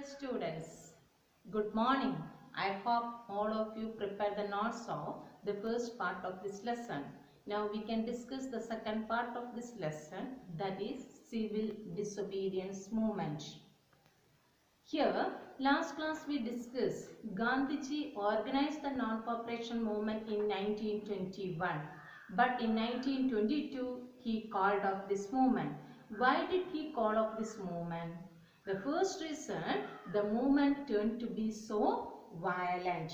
students, good morning. I hope all of you prepare the notes of the first part of this lesson. Now we can discuss the second part of this lesson, that is civil disobedience movement. Here, last class we discussed Gandhiji organized the non-cooperation movement in 1921, but in 1922 he called off this movement. Why did he call off this movement? The first reason, the movement turned to be so violent.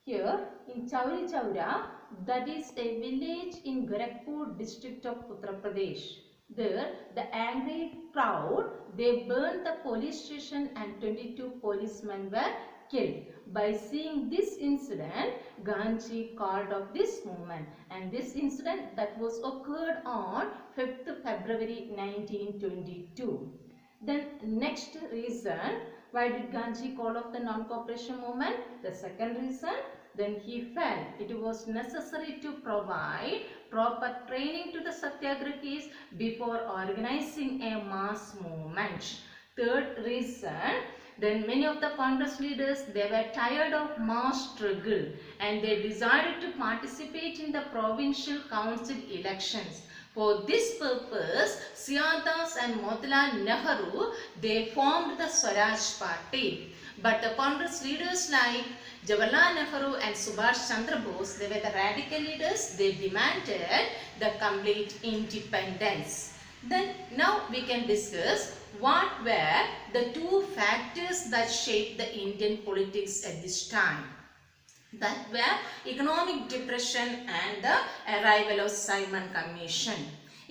Here in Chauri Chaura, that is a village in Gorakhpur district of Uttar Pradesh. There, the angry crowd, they burned the police station and 22 policemen were killed. By seeing this incident, Gandhi called off this movement, and this incident that was occurred on 5th February 1922. Then next reason, why did Gandhi call off the non-cooperation movement? The second reason, then he felt it was necessary to provide proper training to the Satyagrahis before organizing a mass movement. Third reason, then many of the Congress leaders, they were tired of mass struggle and they decided to participate in the provincial council elections. For this purpose, Siyadas and Motilal Nehru, they formed the Swaraj Party. But the Congress leaders like Jawaharlal Nehru and Subhash Chandra Bose, they were the radical leaders. They demanded the complete independence. Then now we can discuss what were the two factors that shaped the Indian politics at this time. That were economic depression and the arrival of Simon Commission.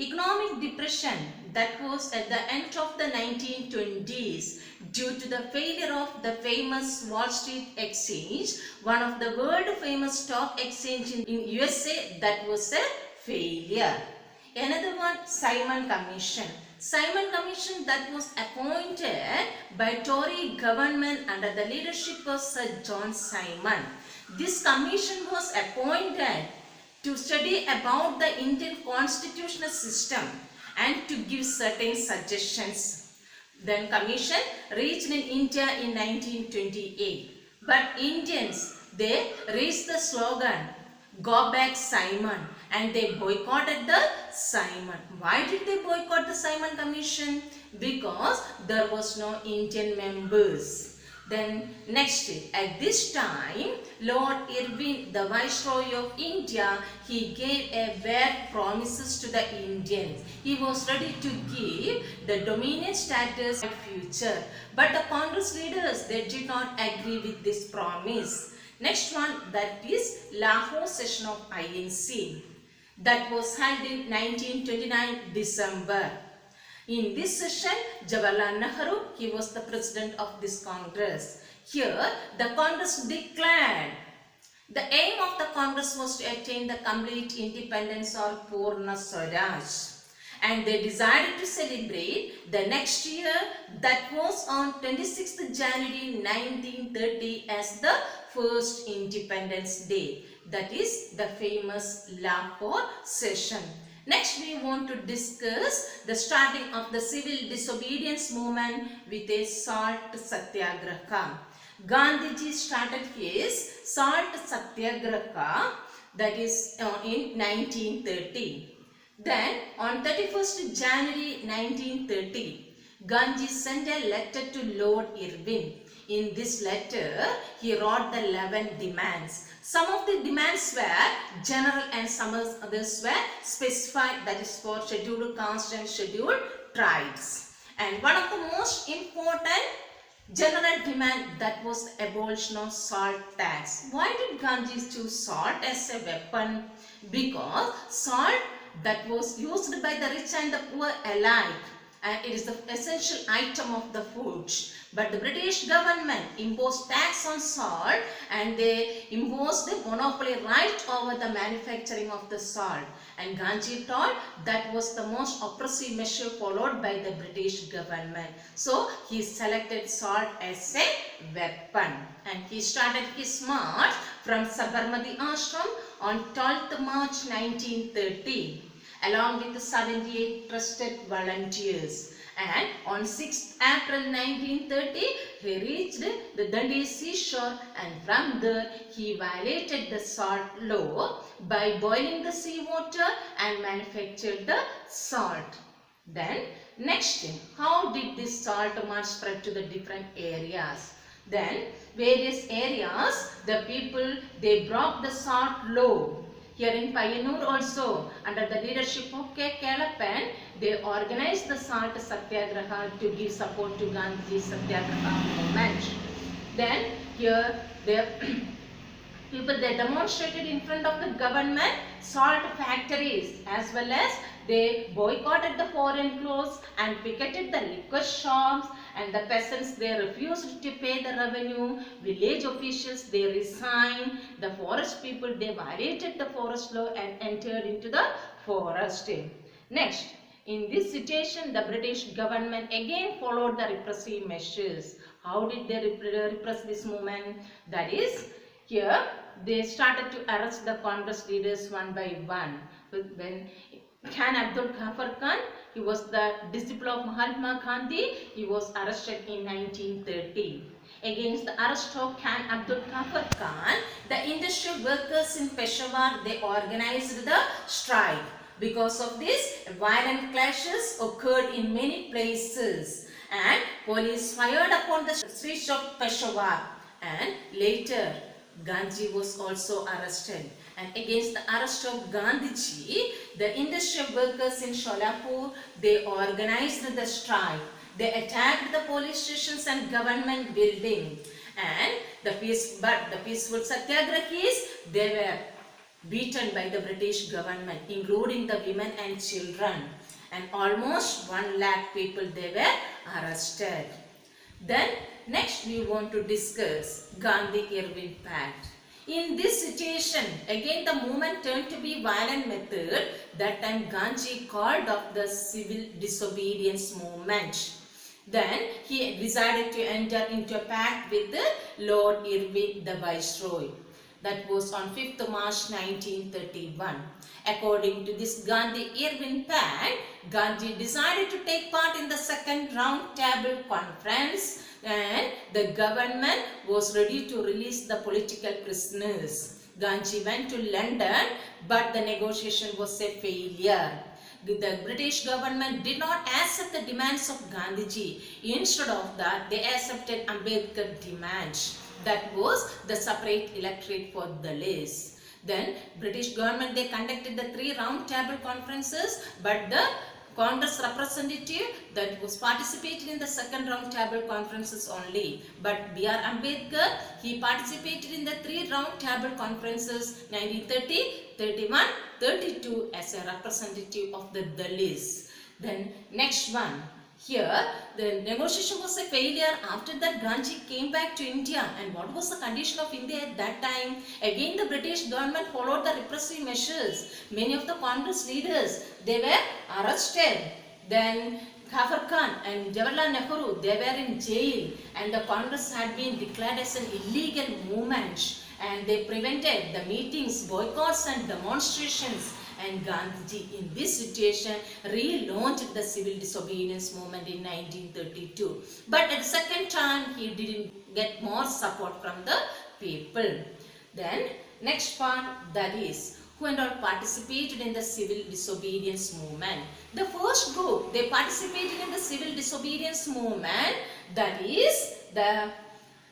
Economic depression, that was at the end of the 1920s due to the failure of the famous Wall Street Exchange, one of the world famous stock exchange in USA, that was a failure. Another one, Simon Commission. Simon Commission that was appointed by Tory government under the leadership of Sir John Simon. This commission was appointed to study about the Indian constitutional system and to give certain suggestions. Then commission reached in India in 1928. But Indians, they raised the slogan, "Go back Simon," and they boycotted the Simon. Why did they boycott the Simon Commission? Because there was no Indian members. Then next, at this time, Lord Irwin, the Viceroy of India, he gave a vague promises to the Indians. He was ready to give the dominion status in future. But the Congress leaders, they did not agree with this promise. Next one, that is Lahore session of INC. That was held in 1929 December. In this session, Jawaharlal Nehru, he was the president of this Congress. Here, the Congress declared the aim of the Congress was to attain the complete independence or Purna Swaraj. And they decided to celebrate the next year, that was on 26th January 1930 as the first Independence Day. That is the famous Lahore session. Next, we want to discuss the starting of the civil disobedience movement with a salt satyagraha. Gandhiji started his salt satyagraha, that is in 1930. Then on 31st January 1930, Gandhi sent a letter to Lord Irwin. In this letter, he wrote the 11 demands. Some of the demands were general and some others were specified, that is for scheduled caste and scheduled tribes. And one of the most important general demand, that was the abolition of salt tax. Why did Gandhi choose salt as a weapon? Because salt that was used by the rich and the poor alike, and it is the essential item of the food. But the British government imposed tax on salt and they imposed the monopoly right over the manufacturing of the salt. And Gandhi thought that was the most oppressive measure followed by the British government. So he selected salt as a weapon. And he started his march from Sabarmati Ashram on 12th March 1930 along with 78 trusted volunteers. And on 6th April 1930, he reached the Dundee seashore, and from there he violated the salt law by boiling the seawater and manufactured the salt. Then next, how did this salt march spread to the different areas? Then various areas, the people, they broke the salt law. Here in Payyanur also, under the leadership of K. Kelappan, they organized the salt satyagraha to give support to Gandhi's satyagraha movement. Then here the people, they demonstrated in front of the government salt factories, as well as they boycotted the foreign clothes and picketed the liquor shops, and the peasants, they refused to pay the revenue. Village officials, they resigned. The forest people, they violated the forest law and entered into the forest. Next, in this situation, the British government again followed the repressive measures. How did they repress this movement? That is, here they started to arrest the Congress leaders one by one. When Khan Abdul Ghaffar Khan, he was the disciple of Mahatma Gandhi, he was arrested in 1930. Against the arrest of Khan Abdul Ghaffar Khan, the industrial workers in Peshawar, they organized the strike. Because of this, violent clashes occurred in many places, and police fired upon the streets of Peshawar, and later Gandhi was also arrested. And against the arrest of Gandhiji, the industrial workers in Sholapur, they organized the strike. They attacked the police stations and government buildings. And the peaceful satyagrahis, they were beaten by the British government, including the women and children. And almost 1 lakh people, they were arrested. Then next we want to discuss Gandhi-Irvine Pact. In this situation, again the movement turned to be violent method. That time Gandhi called off the civil disobedience movement. Then he decided to enter into a pact with Lord Irvine, the Viceroy. That was on 5th March 1931. According to this Gandhi-Irvine Pact, Gandhi decided to take part in the second round table conference, and the government was ready to release the political prisoners. Gandhi went to London, but the negotiation was a failure. The British government did not accept the demands of Gandhiji. Instead of that, they accepted Ambedkar demands. That was the separate electorate for Dalits. Then British government, they conducted the 3 round table conferences, but the Congress representative that was participated in the second round table conferences only. But B.R. Ambedkar, he participated in the 3 round table conferences 1930, 31, 32 as a representative of the Dalits. Then next one. Here, the negotiation was a failure. After that, Gandhi came back to India. And what was the condition of India at that time? Again, the British government followed the repressive measures. Many of the Congress leaders, they were arrested. Then Ghaffar Khan and Jawaharlal Nehru, they were in jail. And the Congress had been declared as an illegal movement. And they prevented the meetings, boycotts and demonstrations. And Gandhiji, in this situation, relaunched the civil disobedience movement in 1932. But at the second time, he didn't get more support from the people. Then, next part, that is, who and all participated in the civil disobedience movement. The first group, they participated in the civil disobedience movement, that is, the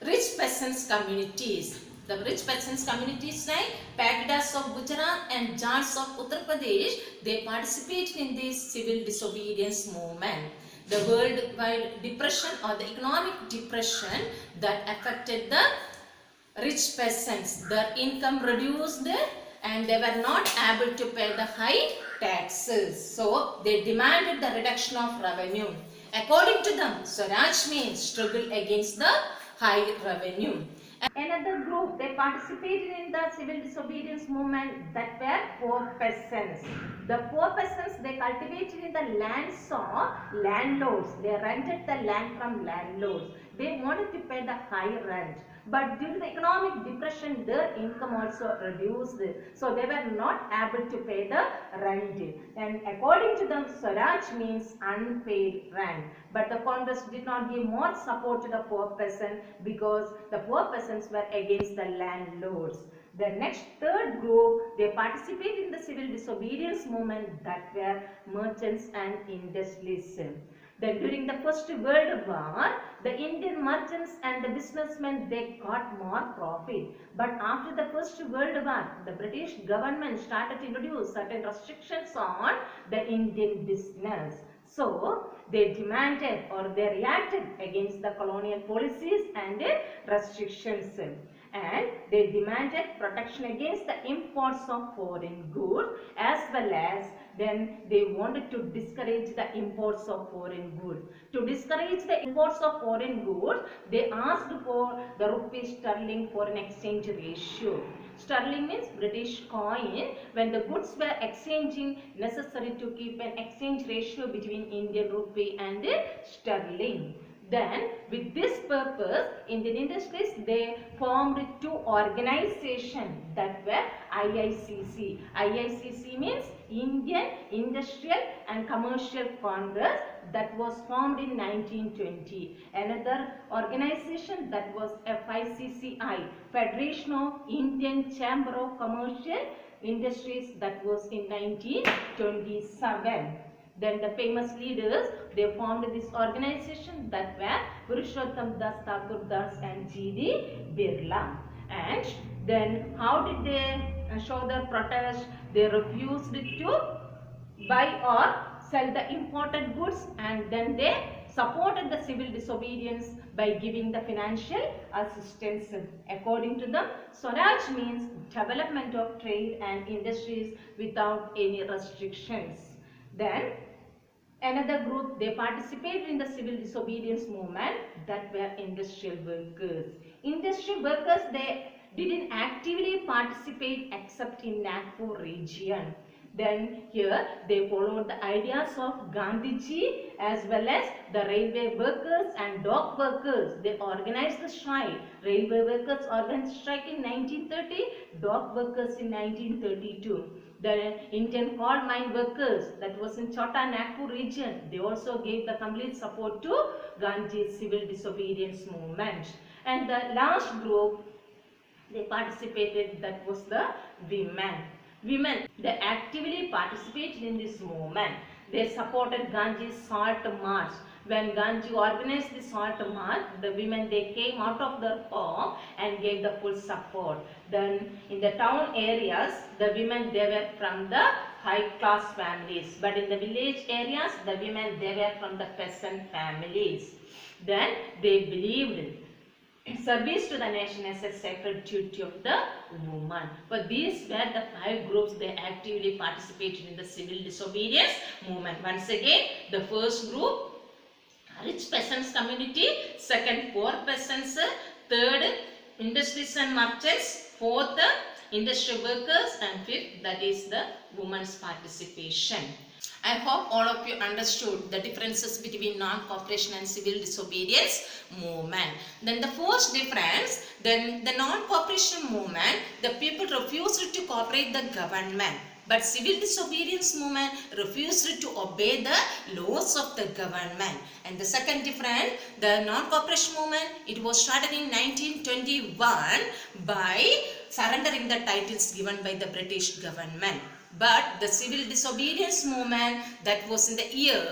rich peasants communities. The rich peasants communities like Pagdas of Gujarat and Jats of Uttar Pradesh, they participated in this civil disobedience movement. The worldwide depression or the economic depression that affected the rich peasants, their income reduced and they were not able to pay the high taxes. So they demanded the reduction of revenue. According to them, Swaraj means struggle against the high revenue. Another group, they participated in the civil disobedience movement, that were poor peasants. The poor peasants, they cultivated in the lands of landlords. They rented the land from landlords. They wanted to pay the high rent. But due to the economic depression, their income also reduced. So they were not able to pay the rent. And according to them, Swaraj means unpaid rent. But the Congress did not give more support to the poor peasant because the poor peasants were against the landlords. The next third group, they participated in the civil disobedience movement, that were merchants and industrialists. Then during the First World War, the Indian merchants and the businessmen, they got more profit. But after the First World War, the British government started to introduce certain restrictions on the Indian business. So they demanded or they reacted against the colonial policies and restrictions. And they demanded protection against the imports of foreign goods, as well as then they wanted to discourage the imports of foreign goods. To discourage the imports of foreign goods, they asked for the rupee sterling foreign exchange ratio. Sterling means British coin. When the goods were exchanging, necessary to keep an exchange ratio between Indian rupee and sterling. Then, with this purpose, Indian industries, they formed two organizations, that were IICC. IICC means Indian Industrial and Commercial Congress, that was formed in 1920. Another organization, that was FICCI, Federation of Indian Chamber of Commercial Industries, that was in 1927. Then the famous leaders, they formed this organization, that were Purushottam Das, Thakur Das and G.D. Birla. And then how did they show their protest? They refused to buy or sell the imported goods, and then they supported the civil disobedience by giving the financial assistance. According to them, Swaraj means development of trade and industries without any restrictions. Then another group, they participated in the civil disobedience movement, that were industrial workers. Industrial workers, they didn't actively participate except in Nagpur region. Then here they followed the ideas of Gandhiji, as well as the railway workers and dock workers. They organized the strike. Railway workers organized strike in 1930, dock workers in 1932. The Indian coal mine workers, that was in Chota Nagpur region, they also gave the complete support to Gandhi's civil disobedience movement. And the last group, they participated, that was the women. Women, they actively participated in this movement. They supported Gandhi's Salt March. When Gandhi organized the Salt March, the women, they came out of their home and gave the full support. Then in the town areas, the women, they were from the high class families. But in the village areas, the women, they were from the peasant families. Then they believed service to the nation as a sacred duty of the woman. But these were the 5 groups, they actively participated in the civil disobedience movement. Once again, the first group, rich peasants community, second poor peasants, third industries and merchants, fourth industrial workers, and fifth, that is the women's participation. I hope all of you understood the differences between non-cooperation and civil disobedience movement. Then the first difference, then the non-cooperation movement, the people refused to cooperate the government. But civil disobedience movement refused to obey the laws of the government. And the second difference, the non-cooperation movement, it was started in 1921 by surrendering the titles given by the British government. But the civil disobedience movement, that was in the year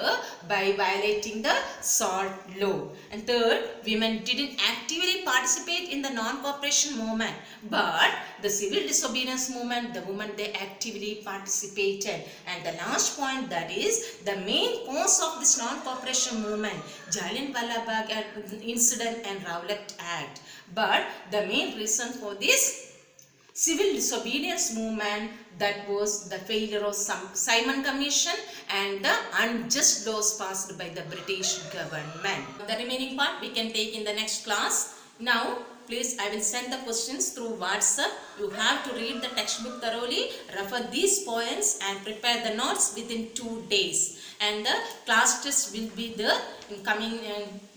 by violating the SALT law. And third, women didn't actively participate in the non-cooperation movement. But the civil disobedience movement, the women, they actively participated. And the last point, that is the main cause of this non-cooperation movement, Jallianwala Bagh incident and Rowlatt Act. But the main reason for this civil disobedience movement, that was the failure of Simon Commission and the unjust laws passed by the British government. The remaining part we can take in the next class. Now please, I will send the questions through WhatsApp. You have to read the textbook thoroughly, refer these points and prepare the notes within 2 days. And the class test will be the coming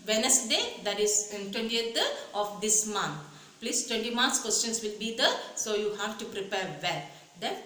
Wednesday, that is 20th of this month. Please, 20 marks questions will be there, so you have to prepare well. Then